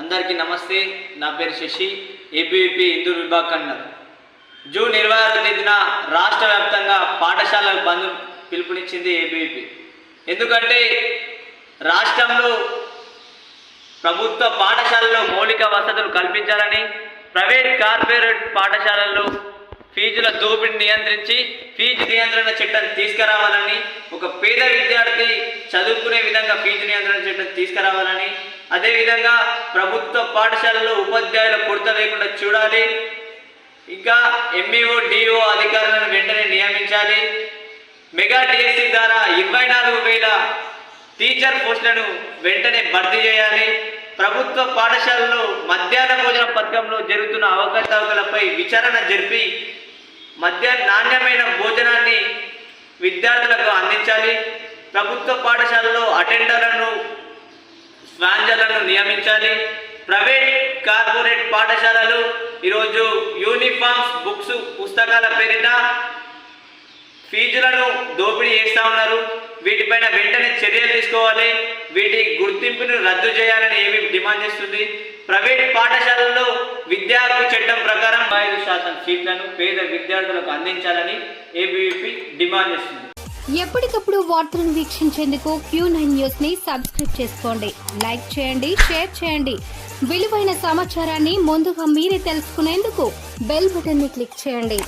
అందరికీ నమస్తే. నా పేరు శశి, ఏబీవీపీ ఇందూరు విభాగ కన్వీనర్. జూన్ 26వ తేదీన రాష్ట్ర వ్యాప్తంగా పాఠశాలలకు బంద్ పిలుపునిచ్చింది ఏబీవీపీ. ఎందుకంటే రాష్ట్రంలో ప్రభుత్వ పాఠశాలలో మౌలిక వసతులు కల్పించాలని, ప్రైవేట్ కార్పొరేట్ పాఠశాలల్లో ఫీజుల దోపిడీని నియంత్రించి ఫీజు నియంత్రణ చట్టం తీసుకురావాలని, ఒక పేద విద్యార్థి చదువుకునే విధంగా ఫీజు నియంత్రణ చట్టం తీసుకురావాలని, అదేవిధంగా ప్రభుత్వ పాఠశాలలో ఉపాధ్యాయుల కొరత లేకుండా చూడాలి, ఇంకా ఎంఈఓ డిఓ అధికారులను వెంటనే నియమించాలి, మెగా డిఎస్సి ద్వారా 24,000 టీచర్ పోస్టులను వెంటనే భర్తీ చేయాలి, ప్రభుత్వ పాఠశాలలో మధ్యాహ్న భోజన పథకంలో జరుగుతున్న అవకతవకలపై విచారణ జరిపి నాణ్యమైన భోజనాన్ని విద్యార్థులకు అందించాలి, ప్రభుత్వ పాఠశాలలో అటెండర్లను స్వాంజర్లను నియమించాలి, ప్రైవేట్ కార్పొరేట్ పాఠశాలలు ఈరోజు యూనిఫామ్స్, బుక్స్, పుస్తకాల పేరిట ఫీజులను దోపిడీ చేస్తూ ఉన్నారు. వీటిపైన వెంటనే చర్యలు తీసుకోవాలి, వీటి గుర్తింపును రద్దు చేయాలని ఏమీ డిమాండ్ చేస్తుంది. ప్రైవేట్ పాఠశాలల్లో విద్యా హక్కు చట్టం ప్రకారం 5% సీట్లను పేద విద్యార్థులకు అందించాలని ఏబీవీపీ డిమాండ్ చేస్తుంది. ఎప్పటికప్పుడు వార్తలను వీక్షించేందుకు Q9 న్యూస్ ని సబ్స్క్రైబ్ చేసుకోండి, లైక్ చేయండి, షేర్ చేయండి. విలువైన సమాచారాన్ని ముందుగా మీరే తెలుసుకునేందుకు బెల్ బటన్ ని క్లిక్ చేయండి.